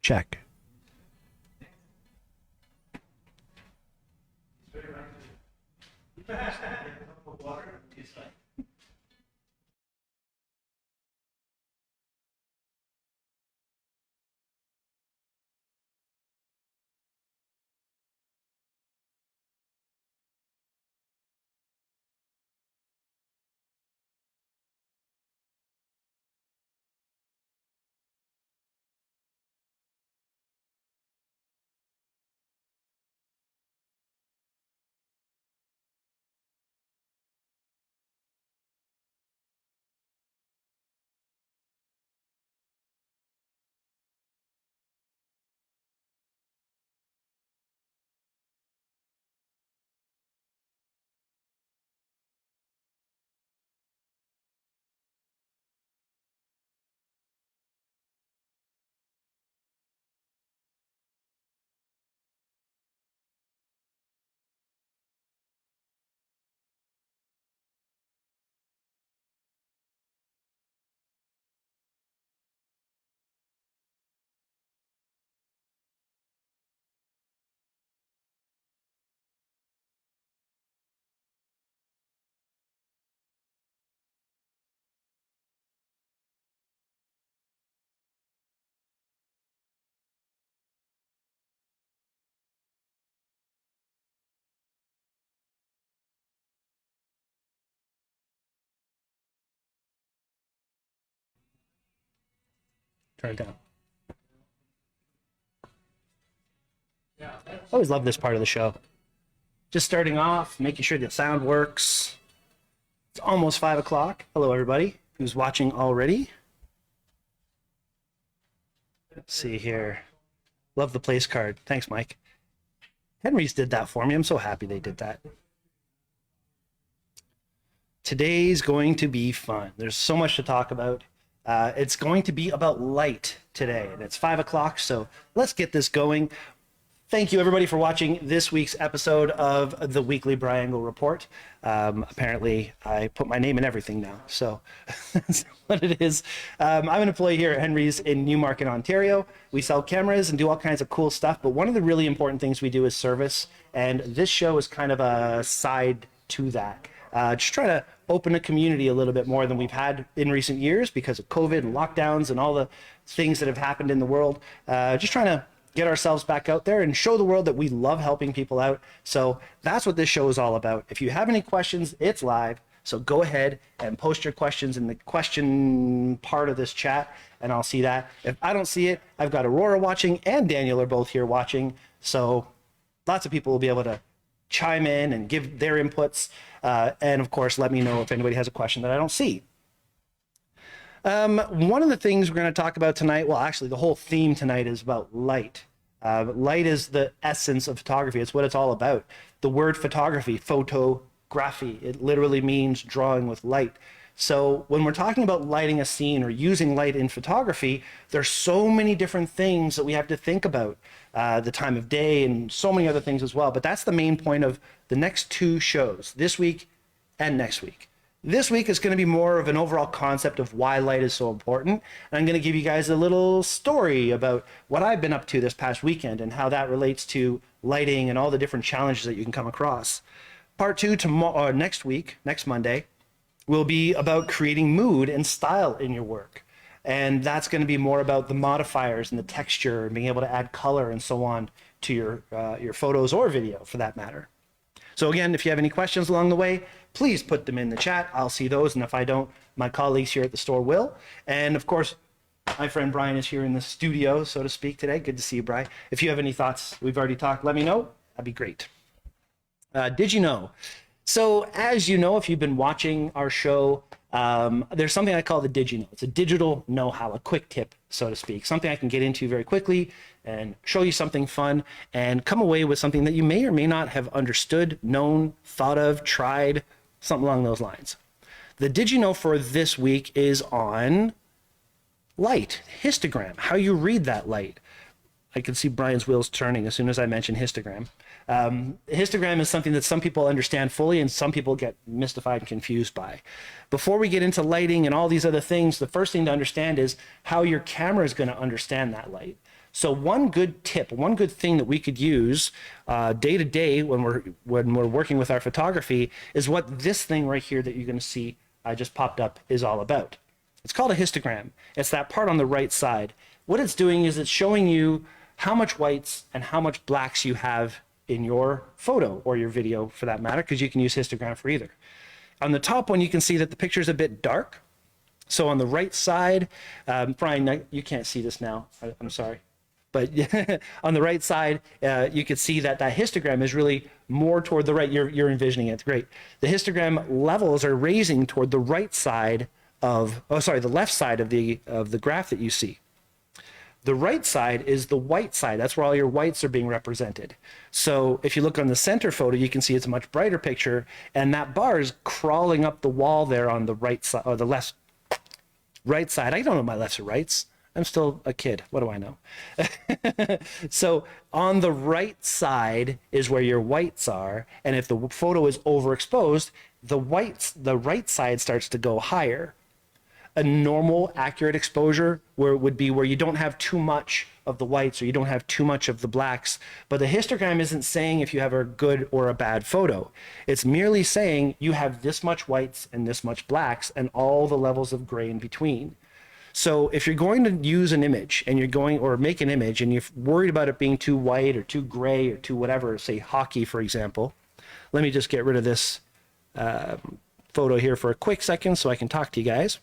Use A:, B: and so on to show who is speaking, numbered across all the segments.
A: Check. Turn it down. I always love this part of the show. Just starting off, making sure the sound works. It's almost 5 o'clock. Hello, everybody who's watching already. Let's see here. Love the place card. Thanks, Mike. Henry's did that for me. I'm so happy they did that. Today's going to be fun. There's so much to talk about. It's going to be about light today, and it's 5 o'clock, so let's get this going. Thank you, everybody, for watching this week's episode of the Weekly Briangle Report. Apparently, I put my name in everything now, so that's what it is. I'm an employee here at Henry's in Newmarket, Ontario. We sell cameras and do all kinds of cool stuff, but one of the really important things we do is service, and this show is kind of a side to that. Just trying to open a community a little bit more than we've had in recent years because of COVID and lockdowns and all the things that have happened in the world. Just trying to get ourselves back out there and show the world that we love helping people out. So that's what this show is all about. If you have any questions, it's live. So go ahead and post your questions in the question part of this chat, and I'll see that. If I don't see it, I've got Aurora watching and Daniel are both here watching. So lots of people will be able to chime in and give their inputs. And of course, let me know if anybody has a question that I don't see. One of the things we're going to talk about tonight, well, actually, the whole theme tonight is about light. Light is the essence of photography. It's what it's all about. The word photography, photography, it literally means drawing with light. So when we're talking about lighting a scene or using light in photography, there's so many different things that we have to think about. The time of day and so many other things as well. But that's the main point of the next two shows, this week and next week. This week is going to be more of an overall concept of why light is so important. And I'm going to give you guys a little story about what I've been up to this past weekend and how that relates to lighting and all the different challenges that you can come across. Part two tomorrow, next week, next Monday, will be about creating mood and style in your work. And that's going to be more about the modifiers and the texture and being able to add color and so on to your photos or video for that matter. So again, if you have any questions along the way, please put them in the chat. I'll see those. And if I don't, my colleagues here at the store will. And of course, my friend Brian is here in the studio, so to speak, today. Good to see you, Brian. If you have any thoughts, we've already talked, let me know. That'd be great. Did you know? So as you know, if you've been watching our show, there's something I call the Did You Know. It's a digital know-how, a quick tip, so to speak, something I can get into very quickly and show you something fun and come away with something that you may or may not have understood, known, thought of, tried, something along those lines. The Did You Know for this week is on light, histogram, how you read that light. I can see Brian's wheels turning as soon as I mention histogram. Histogram is something that some people understand fully and some people get mystified and confused by. Before we get into lighting and all these other things, the first thing to understand is how your camera is going to understand that light. So one good tip, one good thing that we could use day to day when we're working with our photography is what this thing right here that you're going to see just popped up is all about. It's called a histogram. It's that part on the right side. What it's doing is it's showing you how much whites and how much blacks you have in your photo or your video for that matter, because you can use histogram for either. On the top one, you can see that the picture is a bit dark. So on the right side, Brian, you can't see this now, I'm sorry. But on the right side, you can see that that histogram is really more toward the right. You're envisioning it, great. The histogram levels are raising toward the right side of, the left side of the graph that you see. The right side is the white side. That's where all your whites are being represented. So if you look on the center photo, you can see it's a much brighter picture, and that bar is crawling up the wall there on the right side, or the left, right side. I don't know my lefts or rights. I'm still a kid. What do I know? So on the right side is where your whites are, and if the photo is overexposed, the right side starts to go higher. A normal accurate exposure would be where you don't have too much of the whites or you don't have too much of the blacks, but the histogram isn't saying if you have a good or a bad photo. It's merely saying you have this much whites and this much blacks and all the levels of gray in between. So if you're going to use an image and you're going or make an image and you're worried about it being too white or too gray or too whatever, say hockey, for example, let me just get rid of this photo here for a quick second so I can talk to you guys.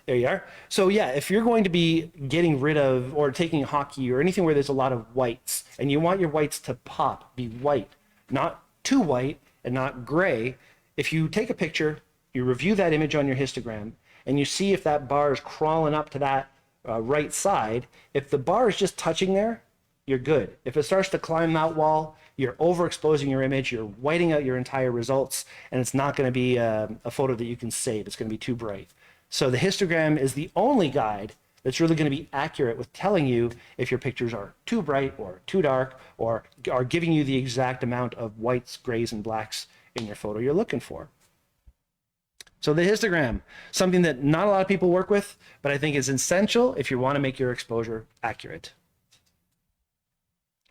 A: There you are. So yeah, if you're going to be getting rid of or taking hockey or anything where there's a lot of whites and you want your whites to pop, be white, not too white and not gray, if you take a picture, you review that image on your histogram and you see if that bar is crawling up to that right side, if the bar is just touching there, you're good. If it starts to climb that wall, you're overexposing your image, you're whiting out your entire results, and it's not going to be a photo that you can save. It's going to be too bright. So the histogram is the only guide that's really going to be accurate with telling you if your pictures are too bright or too dark or are giving you the exact amount of whites, grays, and blacks in your photo you're looking for. So the histogram, something that not a lot of people work with, but I think is essential if you want to make your exposure accurate.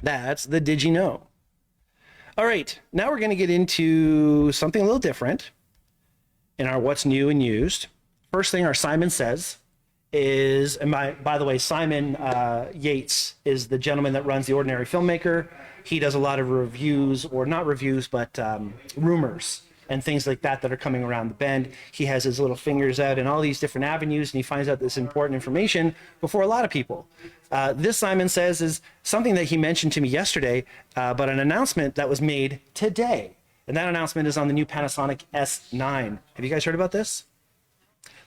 A: That's the Did You Know? All right, now we're going to get into something a little different in our What's New and Used. First thing our Simon Says is, and by the way, Simon Yates is the gentleman that runs The Ordinary Filmmaker. He does a lot of reviews, or not reviews, but rumors and things like that that are coming around the bend. He has his little fingers out in all these different avenues, and he finds out this important information before a lot of people. This, Simon Says, is something that he mentioned to me yesterday, but an announcement that was made today. And that announcement is on the new Panasonic S9. Have you guys heard about this?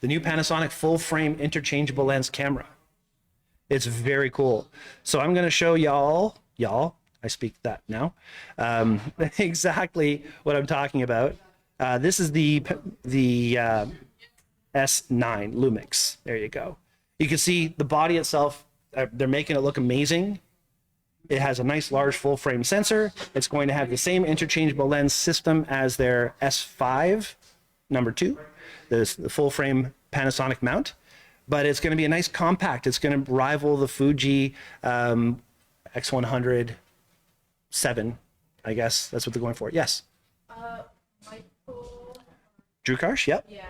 A: The new Panasonic full-frame interchangeable lens camera. It's very cool. So I'm going to show y'all, I speak that now, exactly what I'm talking about. This is the S9 Lumix. There you go. You can see the body itself. They're making it look amazing. It has a nice large full-frame sensor. It's going to have the same interchangeable lens system as their S5 #2. The full-frame Panasonic mount, but it's going to be a nice compact. It's going to rival the Fuji X100 7, I guess that's what they're going for. Yes.
B: Michael.
A: Drew Karsh, yep.
B: Yeah,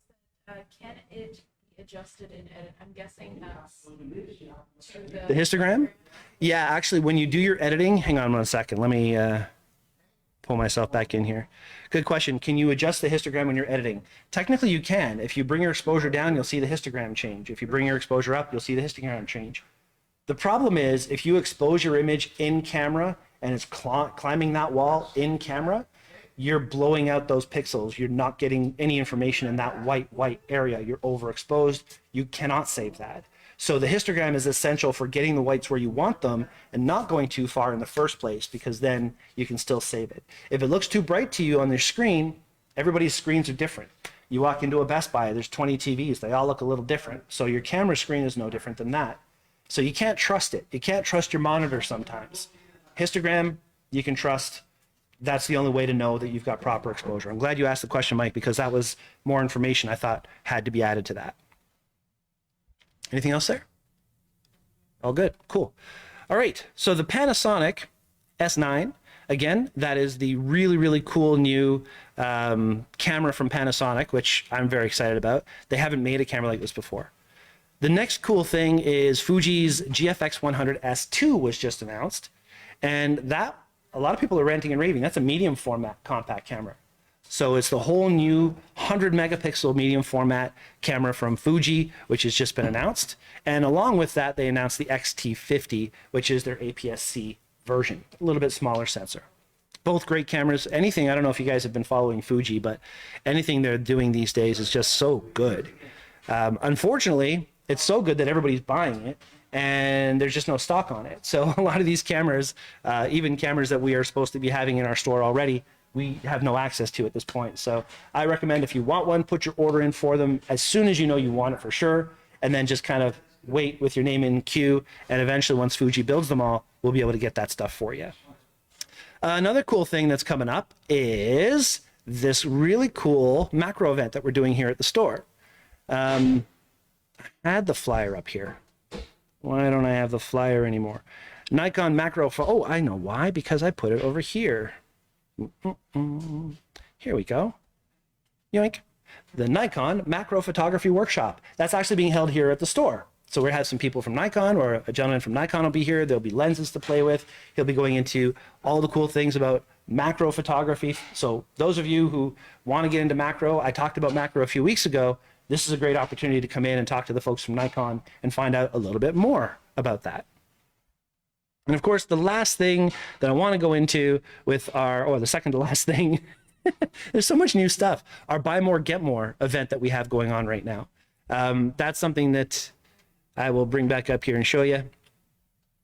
B: he said, can it be adjusted in edit? I'm guessing that's to
A: The histogram? Yeah, actually, when you do your editing, hang on 1 second. Let me pull myself back in here. Good question. Can you adjust the histogram when you're editing? Technically, you can. If you bring your exposure down, you'll see the histogram change. If you bring your exposure up, you'll see the histogram change. The problem is if you expose your image in camera and it's climbing that wall in camera, you're blowing out those pixels. You're not getting any information in that white area. You're overexposed. You cannot save that. So the histogram is essential for getting the whites where you want them and not going too far in the first place, because then you can still save it. If it looks too bright to you on your screen, everybody's screens are different. You walk into a Best Buy, there's 20 TVs. They all look a little different. So your camera screen is no different than that. So you can't trust it. You can't trust your monitor sometimes. Histogram, you can trust. That's the only way to know that you've got proper exposure. I'm glad you asked the question, Mike, because that was more information I thought had to be added to that. Anything else there? All good. Cool. All right. So the Panasonic S9, again, that is the really, really cool new camera from Panasonic, which I'm very excited about. They haven't made a camera like this before. The next cool thing is Fuji's GFX 100S2 was just announced. And that, a lot of people are ranting and raving. That's a medium format compact camera. So it's the whole new 100 megapixel medium format camera from Fuji, which has just been announced. And along with that, they announced the XT50, which is their APS-C version, a little bit smaller sensor. Both great cameras. Anything, I don't know if you guys have been following Fuji, but anything they're doing these days is just so good. Unfortunately, it's so good that everybody's buying it and there's just no stock on it. So a lot of these cameras, even cameras that we are supposed to be having in our store already, we have no access to at this point. So I recommend if you want one, put your order in for them as soon as you know you want it for sure, and then just kind of wait with your name in queue, and eventually once Fuji builds them all, we'll be able to get that stuff for you. Another cool thing that's coming up is this really cool macro event that we're doing here at the store. I had the flyer up here. Why don't I have the flyer anymore? Nikon macro, oh, I know why, because I put it over here. Here we go. Yoink. The Nikon Macro Photography Workshop. That's actually being held here at the store. So we have some people from Nikon, or a gentleman from Nikon will be here. There'll be lenses to play with. He'll be going into all the cool things about macro photography. So those of you who want to get into macro, I talked about macro a few weeks ago. This is a great opportunity to come in and talk to the folks from Nikon and find out a little bit more about that. And of course, the last thing that I want to go into with our, or the second to last thing, there's so much new stuff, our Buy More, Get More event that we have going on right now. That's something that I will bring back up here and show you.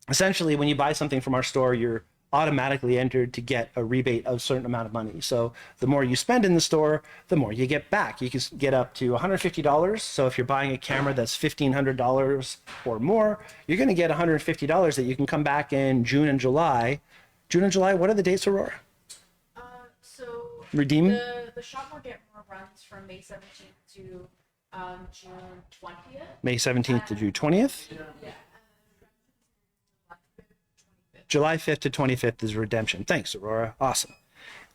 A: Essentially, when you buy something from our store, you're automatically entered to get a rebate of a certain amount of money. So the more you spend in the store, the more you get back. You can get up to $150. So if you're buying a camera that's $1,500 or more, you're going to get $150 that you can come back in June and July. June and July, what are the dates, Aurora?
B: So
A: Redeem?
B: the Shop More Get More runs from May 17th to June 20th.
A: May 17th to June 20th.
B: Yeah.
A: July 5th to 25th is redemption. Thanks, Aurora. Awesome.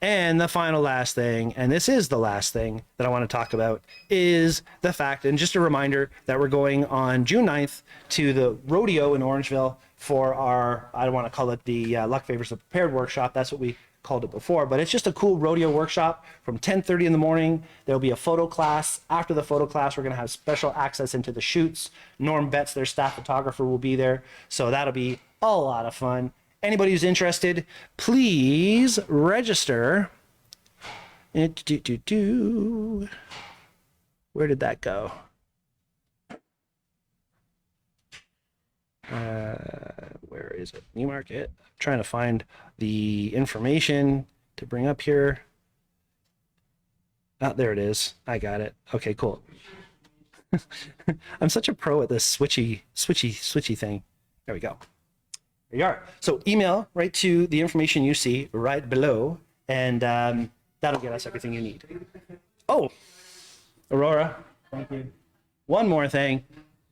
A: And the final last thing, and this is the last thing that I want to talk about, is the fact, and just a reminder, that we're going on June 9th to the rodeo in Orangeville for our, I don't want to call it the Luck Favors the Prepared workshop. That's what we called it before, but it's just a cool rodeo workshop from 10:30 in the morning. There'll be a photo class. After the photo class, we're going to have special access into the shoots. Norm Betts, their staff photographer, will be there. So that'll be a lot of fun. Anybody who's interested, please register. Where did that go? Where is it? Newmarket. I'm trying to find the information to bring up here. Oh, there it is. I got it. Okay, cool. I'm such a pro at this switchy thing. There we go. There you are. So email right to the information you see right below, and that'll get us everything you need. Oh, Aurora, thank you. One more thing.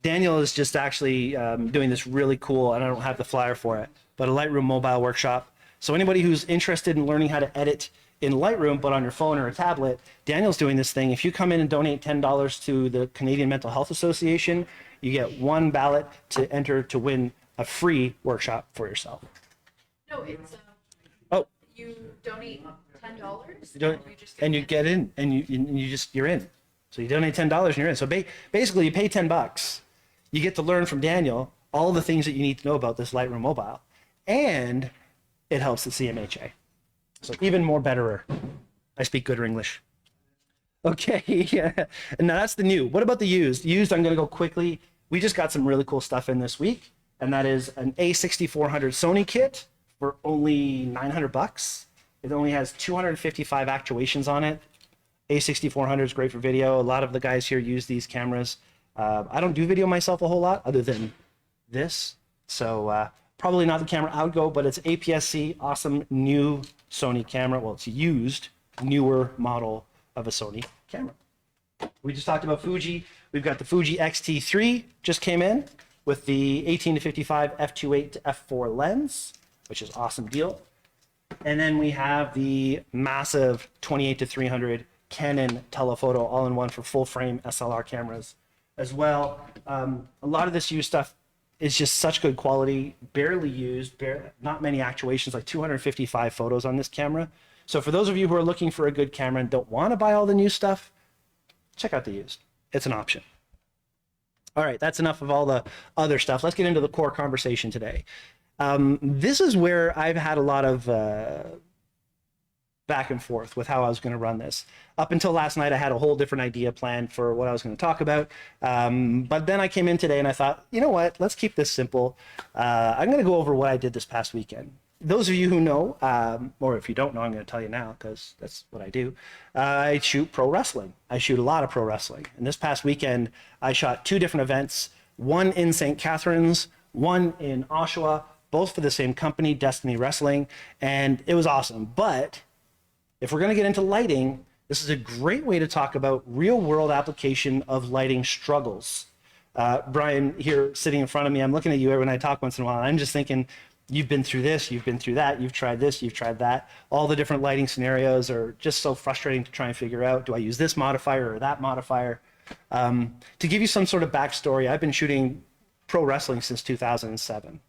A: Daniel is just actually doing this really cool, and I don't have the flyer for it, but a Lightroom mobile workshop. So anybody who's interested in learning how to edit in Lightroom, but on your phone or a tablet, Daniel's doing this thing. If you come in and donate $10 to the Canadian Mental Health Association, you get one ballot to enter to win a free workshop for yourself.
B: No, it's
A: Oh,
B: you donate $10
A: you don't, and you get in, and you're in. So you donate $10 and you're in. So basically, you pay $10. You get to learn from Daniel all the things that you need to know about this Lightroom mobile, and it helps the CMHA. So even more betterer. I speak good English. Okay, yeah. And now that's the new. What about the used? Used, I'm going to go quickly. We just got some really cool stuff in this week, and that is an A6400 Sony kit for only $900. It only has 255 actuations on it. A6400 is great for video. A lot of the guys here use these cameras. I don't do video myself a whole lot other than this. So probably not the camera I would go, but it's APS-C, awesome new Sony camera. Well, it's used, newer model of a Sony camera. We just talked about Fuji. We've got the Fuji X-T3 just came in. with the 18 to 55 f2.8 to f4 lens, which is awesome deal. And then we have the massive 28 to 300 Canon telephoto all-in-one for full frame SLR cameras as well. A lot of this used stuff is just such good quality, barely used, not many actuations, like 255 photos on this camera. So for those of you who are looking for a good camera and don't want to buy all the new stuff, check out the used. It's an option. All right, that's enough of all the other stuff. Let's get into the core conversation today. This is where I've had a lot of back and forth with how I was going to run this. Up until last night, I had a whole different idea planned for what I was going to talk about. But then I came in today and I thought, you know what, let's keep this simple. I'm going to go over what I did this past weekend. Those of you who know, or if you don't know, I'm going to tell you now because that's what I do. I shoot pro wrestling. I shoot a lot of pro wrestling. And this past weekend, I shot 2 different events, one in St. Catharines, one in Oshawa, both for the same company, Destiny Wrestling. And it was awesome. But if we're going to get into lighting, this is a great way to talk about real world application of lighting struggles. Brian here sitting in front of me, I'm looking at you when I talk once in a while. I'm just thinking, you've been through this, you've been through that, you've tried this, you've tried that. All the different lighting scenarios are just so frustrating to try and figure out. Do I use this modifier or that modifier? To give you some sort of backstory, I've been shooting pro wrestling since 2007.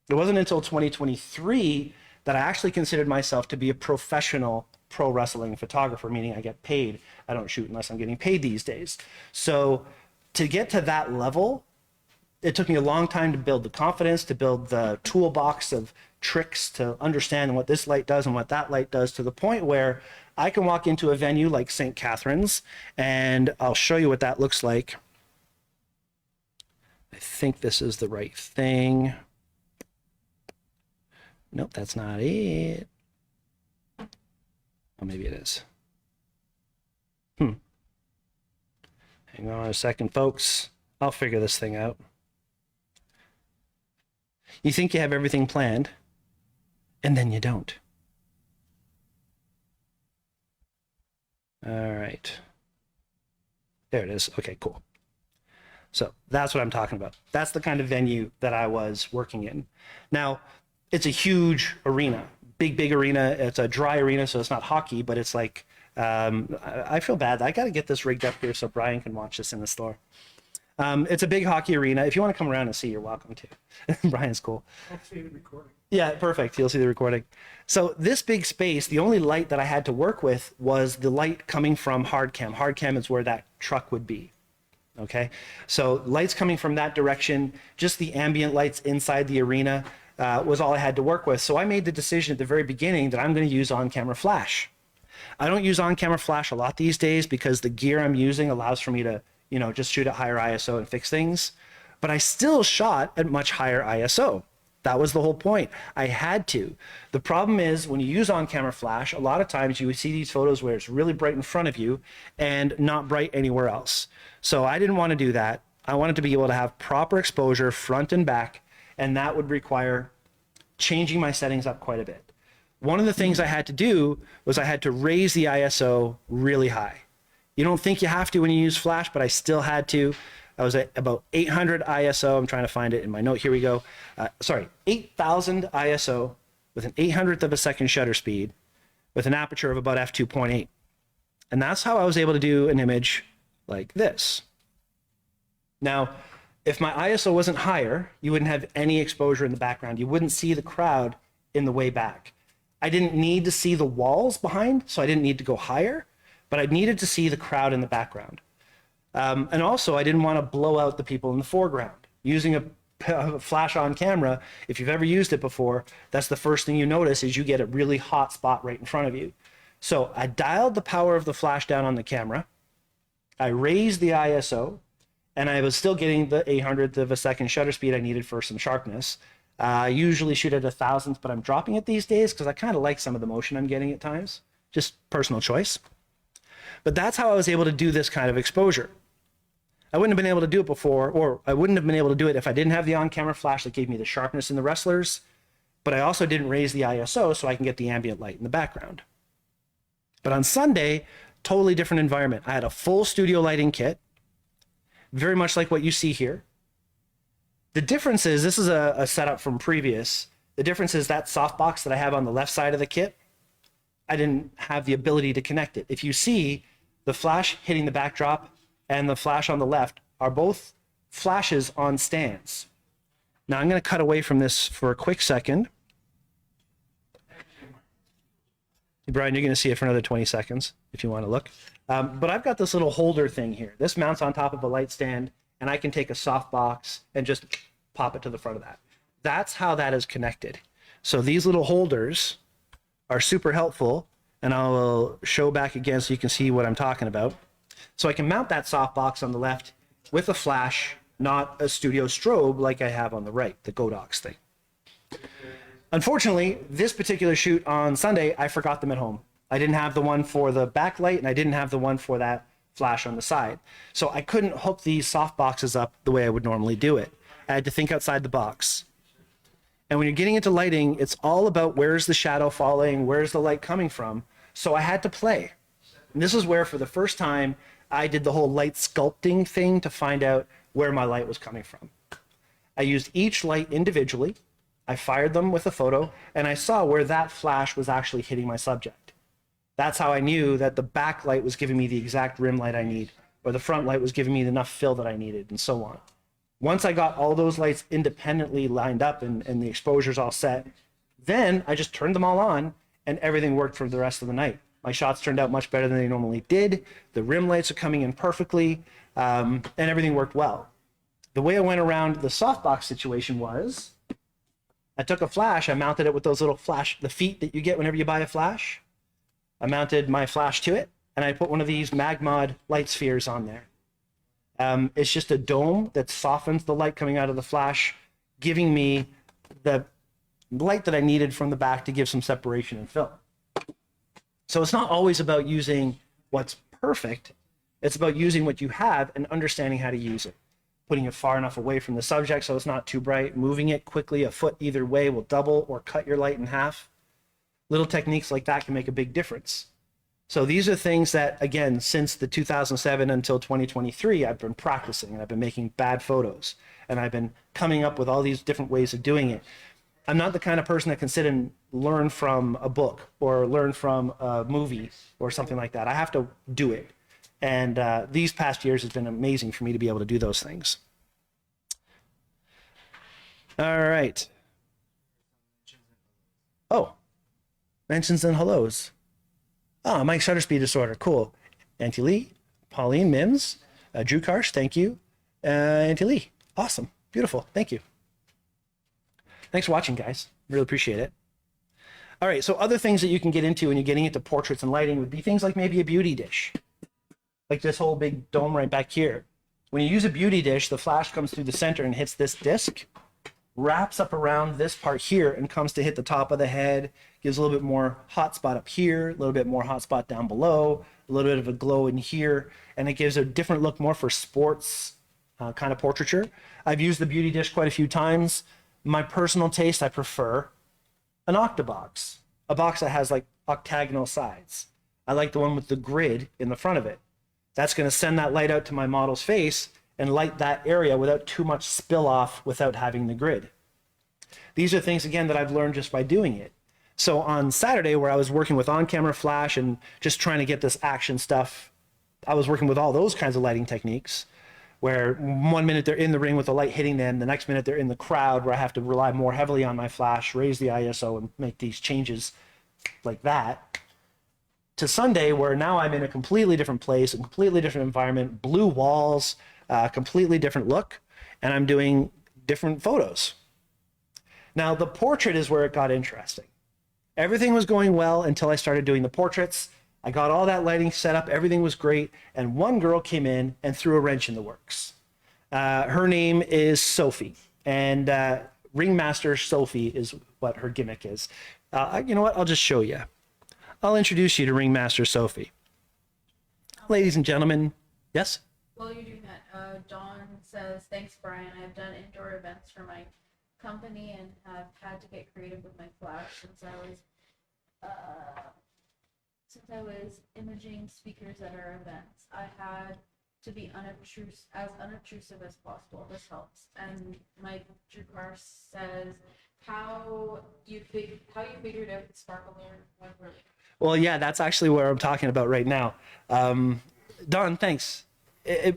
A: It wasn't until 2023 that I actually considered myself to be a professional pro wrestling photographer, meaning I get paid. I don't shoot unless I'm getting paid these days. So to get to that level, it took me a long time to build the confidence, to build the toolbox of tricks, to understand what this light does and what that light does, to the point where I can walk into a venue like St. Catharines, and I'll show you what that looks like. I think this is the right thing. Nope, that's not it. Oh, maybe it is. Hang on a second, folks. I'll figure this thing out. You think you have everything planned, and then you don't. All right. There it is. Okay, cool. So that's what I'm talking about. That's the kind of venue that I was working in. Now, it's a huge arena, big arena. It's a dry arena, so it's not hockey, but it's like, I feel bad. I got to get this rigged up here so Brian can watch this in the store. It's a big hockey arena. If you want to come around and see, you're welcome to. Brian's cool.
C: I'll see the recording.
A: Yeah, perfect. You'll see the recording. So this big space, the only light that I had to work with was the light coming from hard cam. Hard cam is where that truck would be. Okay, so lights coming from that direction, just the ambient lights inside the arena was all I had to work with. So I made the decision at the very beginning that I'm going to use on-camera flash. I don't use on-camera flash a lot these days because the gear I'm using allows for me to, you know, just shoot at higher ISO and fix things. But I still shot at much higher ISO. That was the whole point. I had to. The problem is when you use on-camera flash, a lot of times you would see these photos where it's really bright in front of you and not bright anywhere else. So I didn't want to do that. I wanted to be able to have proper exposure front and back, and that would require changing my settings up quite a bit. One of the things I had to do was I had to raise the ISO really high. You don't think you have to when you use flash, but I still had to. I was at about 800 ISO. I'm trying to find it in my note. Here we go. 8,000 ISO with an 800th of a second shutter speed with an aperture of about f2.8. And that's how I was able to do an image like this. Now, if my ISO wasn't higher, you wouldn't have any exposure in the background. You wouldn't see the crowd in the way back. I didn't need to see the walls behind, so I didn't need to go higher, but I needed to see the crowd in the background. And also, I didn't want to blow out the people in the foreground. Using a flash on camera, if you've ever used it before, that's the first thing you notice is you get a really hot spot right in front of you. So I dialed the power of the flash down on the camera. I raised the ISO, and I was still getting the 800th of a second shutter speed I needed for some sharpness. I usually shoot at 1,000th, but I'm dropping it these days because I kind of like some of the motion I'm getting at times. Just personal choice. But that's how I was able to do this kind of exposure. I wouldn't have been able to do it before, or I wouldn't have been able to do it if I didn't have the on-camera flash that gave me the sharpness in the wrestlers, but I also didn't raise the ISO so I can get the ambient light in the background. But on Sunday, totally different environment. I had a full studio lighting kit, very much like what you see here. The difference is, this is a setup from previous. The difference is that softbox that I have on the left side of the kit, I didn't have the ability to connect it. If you see, the flash hitting the backdrop and the flash on the left are both flashes on stands. Now I'm going to cut away from this for a quick second. Brian, you're going to see it for another 20 seconds if you want to look. But I've got this little holder thing here. This mounts on top of a light stand, and I can take a softbox and just pop it to the front of that. That's how that is connected. So these little holders are super helpful, and I will show back again so you can see what I'm talking about. So I can mount that softbox on the left with a flash, not a studio strobe like I have on the right, the Godox thing. Unfortunately, this particular shoot on Sunday, I forgot them at home. I didn't have the one for the backlight, and I didn't have the one for that flash on the side. So I couldn't hook these soft boxes up the way I would normally do it. I had to think outside the box. And when you're getting into lighting, it's all about where's the shadow falling, where's the light coming from. So I had to play. And this is where, for the first time, I did the whole light sculpting thing to find out where my light was coming from. I used each light individually. I fired them with a photo, and I saw where that flash was actually hitting my subject. That's how I knew that the backlight was giving me the exact rim light I need, or the front light was giving me enough fill that I needed, and so on. Once I got all those lights independently lined up and the exposures all set, then I just turned them all on, and everything worked for the rest of the night. My shots turned out much better than they normally did. The rim lights are coming in perfectly, and everything worked well. The way I went around the softbox situation was, I took a flash, I mounted it with those little flash, the feet that you get whenever you buy a flash. I mounted my flash to it, and I put one of these Magmod light spheres on there. It's just a dome that softens the light coming out of the flash, giving me the light that I needed from the back to give some separation and film. So it's not always about using what's perfect. It's about using what you have and understanding how to use it. Putting it far enough away from the subject so it's not too bright, moving it quickly a foot either way will double or cut your light in half. Little techniques like that can make a big difference. So these are things that, again, since the 2007 until 2023, I've been practicing, and I've been making bad photos, and I've been coming up with all these different ways of doing it. I'm not the kind of person that can sit and learn from a book or learn from a movie or something like that. I have to do it. And these past years has been amazing for me to be able to do those things. All right. Oh, mentions and hellos. Oh, Mike Shutter Speed Disorder. Cool. Auntie Lee, Pauline Mims, Drew Karsh, thank you. Auntie Lee, awesome. Beautiful. Thank you. Thanks for watching, guys. Really appreciate it. All right, so other things that you can get into when you're getting into portraits and lighting would be things like maybe a beauty dish. Like this whole big dome right back here. When you use a beauty dish, the flash comes through the center and hits this disc, wraps up around this part here and comes to hit the top of the head, gives a little bit more hot spot up here, a little bit more hot spot down below, a little bit of a glow in here, and it gives a different look more for sports kind of portraiture. I've used the beauty dish quite a few times. My personal taste, I prefer an octabox, a box that has like octagonal sides. I like the one with the grid in the front of it. That's going to send that light out to my model's face and light that area without too much spill off without having the grid. These are things, again, that I've learned just by doing it. So on Saturday, where I was working with on-camera flash and just trying to get this action stuff, I was working with all those kinds of lighting techniques, where 1 minute they're in the ring with the light hitting them, the next minute they're in the crowd where I have to rely more heavily on my flash, raise the ISO, and make these changes like that. To Sunday, where now I'm in a completely different place, a completely different environment, blue walls, completely different look, and I'm doing different photos. Now, the portrait is where it got interesting. Everything was going well until I started doing the portraits. I got all that lighting set up, everything was great, and one girl came in and threw a wrench in the works. Her name is Sophie, and Ringmaster Sophie is what her gimmick is. You know what, I'll just show you. I'll introduce you to Ringmaster Sophie. Ladies and gentlemen, yes?
B: While you're doing that, Dawn says, thanks, Brian. I've done indoor events for my company and have had to get creative with my flash since I was imaging speakers at our events. I had to be as unobtrusive as possible. This helps. And Mike Drukar says how you figured out the sparkler went really.
A: Well, yeah, that's actually what I'm talking about right now. Don, thanks.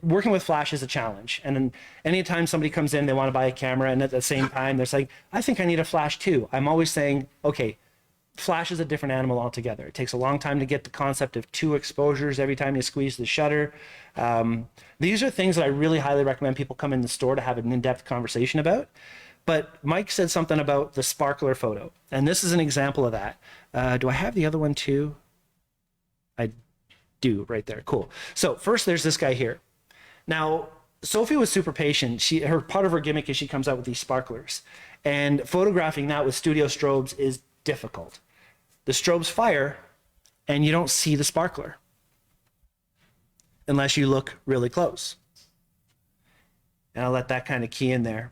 A: Working with flash is a challenge. And then anytime somebody comes in, they want to buy a camera, and at the same time, they're saying, I think I need a flash too. I'm always saying, okay, flash is a different animal altogether. It takes a long time to get the concept of 2 exposures every time you squeeze the shutter. These are things that I really highly recommend people come in the store to have an in-depth conversation about. But Mike said something about the sparkler photo, and this is an example of that. Do I have the other one too? I do, right there. Cool. So first, there's this guy here. Now, Sophie was super patient. Part of her gimmick is she comes out with these sparklers, and photographing that with studio strobes is difficult. The strobes fire, and you don't see the sparkler unless you look really close. And I'll let that kind of key in there.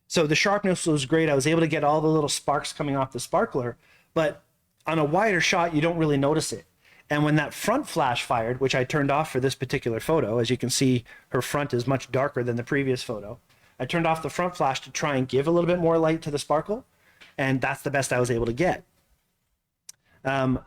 A: So the sharpness was great. I was able to get all the little sparks coming off the sparkler, but on a wider shot, you don't really notice it. And when that front flash fired, which I turned off for this particular photo, as you can see, her front is much darker than the previous photo. I turned off the front flash to try and give a little bit more light to the sparkle, and that's the best I was able to get.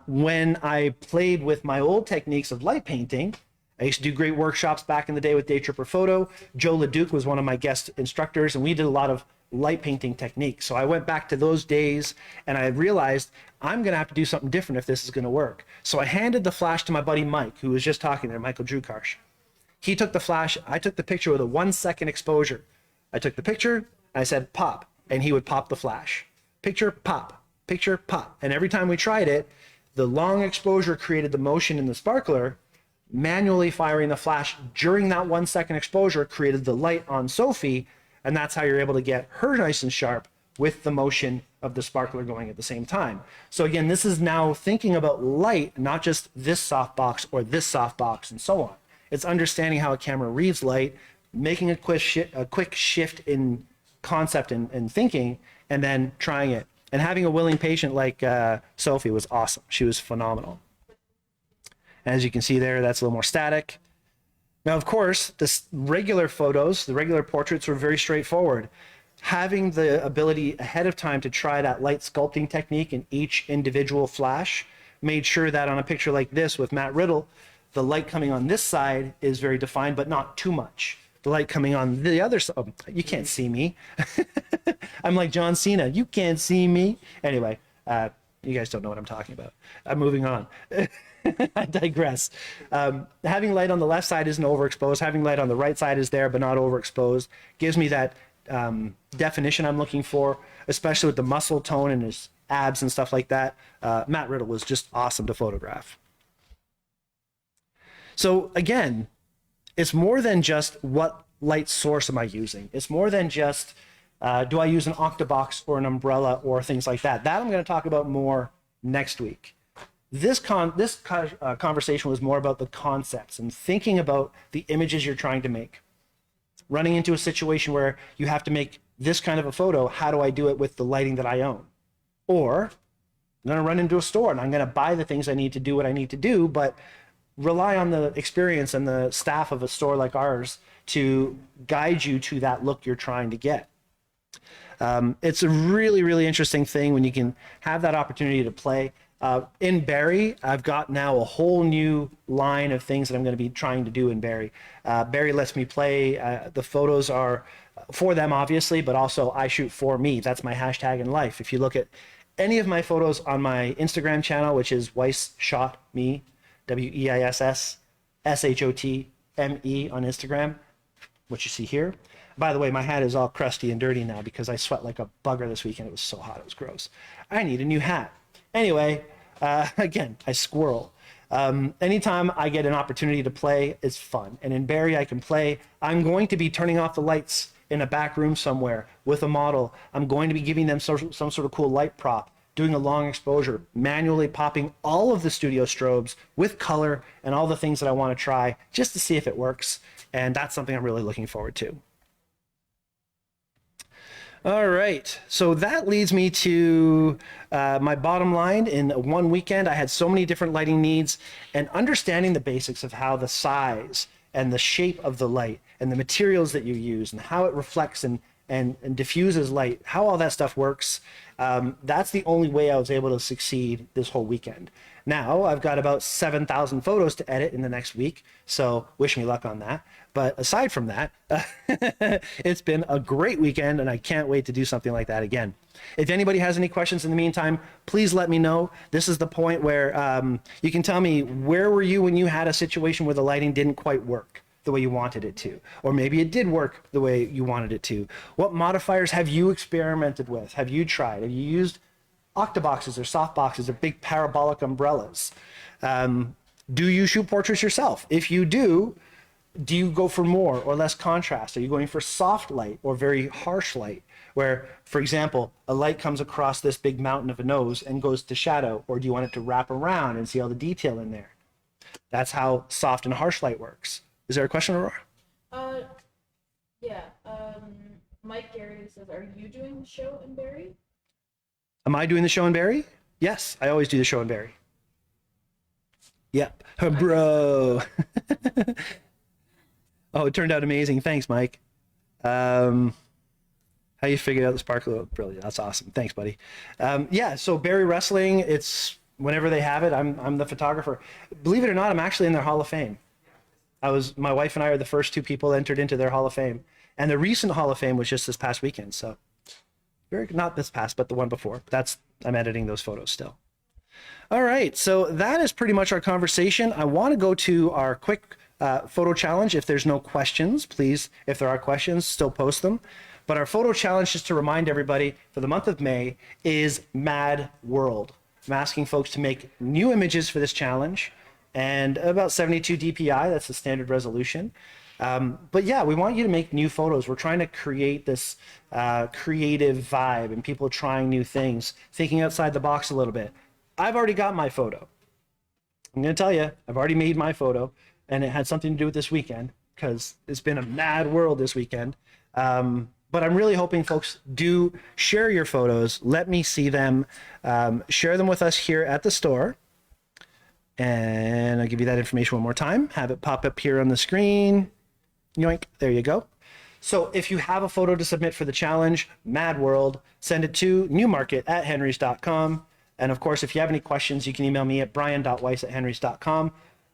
A: When I played with my old techniques of light painting, I used to do great workshops back in the day with Day Tripper Photo. Joe LeDuc was one of my guest instructors, and we did a lot of light painting techniques. So I went back to those days, and I realized I'm going to have to do something different if this is going to work. So I handed the flash to my buddy Mike, who was just talking there, Michael Drukarsh. He took the flash. I took the picture with a 1-second exposure. I took the picture, I said pop, and he would pop the flash. Picture, pop, picture, pop. And every time we tried it, the long exposure created the motion in the sparkler. Manually firing the flash during that 1-second exposure created the light on Sophie, and that's how you're able to get her nice and sharp with the motion of the sparkler going at the same time. So again, this is now thinking about light, not just this softbox or this softbox and so on. It's understanding how a camera reads light, making a quick shift in concept and thinking, and then trying it. And having a willing patient like Sophie was awesome. She was phenomenal. As you can see there, that's a little more static. Now, of course, the regular photos, the regular portraits were very straightforward. Having the ability ahead of time to try that light sculpting technique in each individual flash made sure that on a picture like this with Matt Riddle, the light coming on this side is very defined, but not too much. The light coming on the other side, oh, you can't see me. I'm like John Cena, you can't see me. Anyway, you guys don't know what I'm talking about. I'm moving on. I digress. Having light on the left side isn't overexposed. Having light on the right side is there, but not overexposed. Gives me that definition I'm looking for, especially with the muscle tone and his abs and stuff like that. Matt Riddle was just awesome to photograph. So again, it's more than just what light source am I using. It's more than just do I use an octabox or an umbrella or things like that. That I'm going to talk about more next week. This conversation was more about the concepts and thinking about the images you're trying to make. Running into a situation where you have to make this kind of a photo, how do I do it with the lighting that I own? Or I'm going to run into a store and I'm going to buy the things I need to do what I need to do, but rely on the experience and the staff of a store like ours to guide you to that look you're trying to get. It's a really, really interesting thing when you can have that opportunity to play. In Barry, I've got now a whole new line of things that I'm going to be trying to do in Barry. Barry lets me play. The photos are for them, obviously, but also I shoot for me. That's my hashtag in life. If you look at any of my photos on my Instagram channel, which is Weiss Shot Me, WEISSSHOTME on Instagram, what you see here. By the way, my hat is all crusty and dirty now because I sweat like a bugger this weekend. It was so hot, it was gross. I need a new hat. Anyway, again, I squirrel. Anytime I get an opportunity to play, it's fun. And in Barry, I can play. I'm going to be turning off the lights in a back room somewhere with a model. I'm going to be giving them some sort of cool light prop, doing a long exposure, manually popping all of the studio strobes with color and all the things that I want to try just to see if it works. And that's something I'm really looking forward to. All right, so that leads me to my bottom line. In one weekend, I had so many different lighting needs, and understanding the basics of how the size and the shape of the light and the materials that you use and how it reflects and diffuses light, how all that stuff works. That's the only way I was able to succeed this whole weekend. Now I've got about 7,000 photos to edit in the next week, so wish me luck on that. But aside from that, it's been a great weekend, and I can't wait to do something like that again. If anybody has any questions in the meantime, please let me know. This is the point where you can tell me, where were you when you had a situation where the lighting didn't quite work the way you wanted it to, or maybe it did work the way you wanted it to? What modifiers have you experimented with? Have you tried? Have you used octaboxes or softboxes or big parabolic umbrellas? Do you shoot portraits yourself? If you do you go for more or less contrast? Are you going for soft light or very harsh light, where, for example, a light comes across this big mountain of a nose and goes to shadow? Or do you want it to wrap around and see all the detail in there? That's how soft and harsh light works. Is there a question, Aurora?
B: Yeah. Mike Gary says, are you doing the show in Barrie?
A: Am I doing the show in Barrie? Yes, I always do the show in Barrie. Yep, bro. Oh, it turned out amazing. Thanks, Mike. How you figured out the sparkle? Brilliant. That's awesome. Thanks, buddy. Yeah, so Barrie Wrestling, it's whenever they have it, I'm the photographer. Believe it or not, I'm actually in their Hall of Fame. My wife and I are the first two people entered into their Hall of Fame. And the recent Hall of Fame was just this past weekend. So not this past, but the one before. I'm editing those photos still. All right, so that is pretty much our conversation. I want to go to our quick photo challenge. If there's no questions, please, if there are questions, still post them. But our photo challenge, just to remind everybody, for the month of May is Mad World. I'm asking folks to make new images for this challenge, and about 72 DPI, that's the standard resolution. But yeah, we want you to make new photos. We're trying to create this creative vibe and people trying new things, thinking outside the box a little bit. I've already got my photo. I'm going to tell you, I've already made my photo, and it had something to do with this weekend because it's been a mad world this weekend. But I'm really hoping folks do share your photos. Let me see them. Share them with us here at the store. And I'll give you that information one more time. Have it pop up here on the screen. Yoink, there you go. So if you have a photo to submit for the challenge, Mad World, send it to newmarket@henrys.com. And of course, if you have any questions, you can email me at brian.weiss@henrys.com.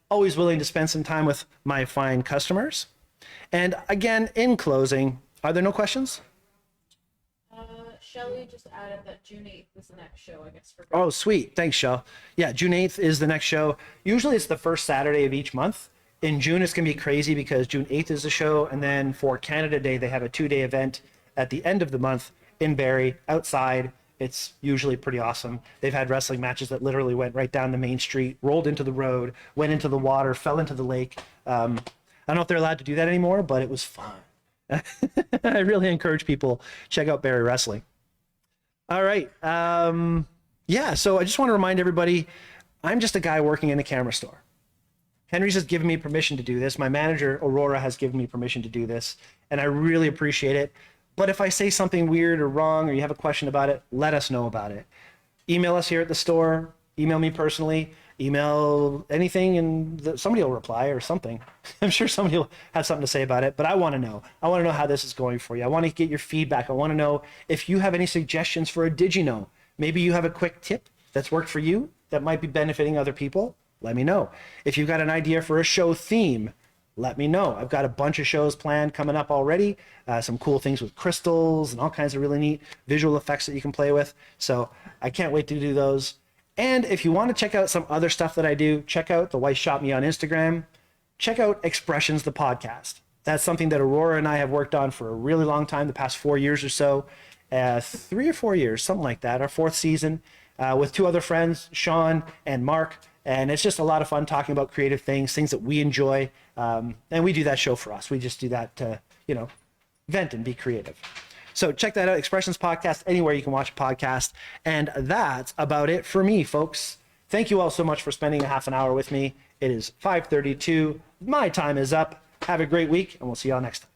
A: Always willing to spend some time with my fine customers. And again, in closing, are there no questions?
B: Shelly just added that June 8th is the next show, I guess.
A: Oh, sweet. Thanks, Shell. Yeah, June 8th is the next show. Usually it's the first Saturday of each month. In June, it's going to be crazy because June 8th is the show. And then for Canada Day, they have a 2-day event at the end of the month in Barrie, outside. It's usually pretty awesome. They've had wrestling matches that literally went right down the main street, rolled into the road, went into the water, fell into the lake. I don't know if they're allowed to do that anymore, but it was fun. I really encourage people, check out Barrie Wrestling. All right. Yeah, so I just want to remind everybody, I'm just a guy working in a camera store. Henry's has given me permission to do this. My manager, Aurora, has given me permission to do this, and I really appreciate it. But if I say something weird or wrong, or you have a question about it, let us know about it. Email us here at the store. Email me personally. Email anything, and somebody will reply or something. I'm sure somebody will have something to say about it, but I want to know. I want to know how this is going for you. I want to get your feedback. I want to know if you have any suggestions for a Did You Know. Maybe you have a quick tip that's worked for you that might be benefiting other people. Let me know. If you've got an idea for a show theme, let me know. I've got a bunch of shows planned coming up already. Some cool things with crystals and all kinds of really neat visual effects that you can play with. So I can't wait to do those. And if you want to check out some other stuff that I do, check out The Weiss Shop Me on Instagram. Check out Expressions, the podcast. That's something that Aurora and I have worked on for a really long time, the past 4 years or so. 3 or 4 years, something like that. Our 4th season with 2 other friends, Sean and Mark. And it's just a lot of fun talking about creative things that we enjoy. And we do that show for us. We just do that to, vent and be creative. So check that out, Expressions Podcast, anywhere you can watch a podcast. And that's about it for me, folks. Thank you all so much for spending a half an hour with me. It is 5:32. My time is up. Have a great week, and we'll see y'all next time.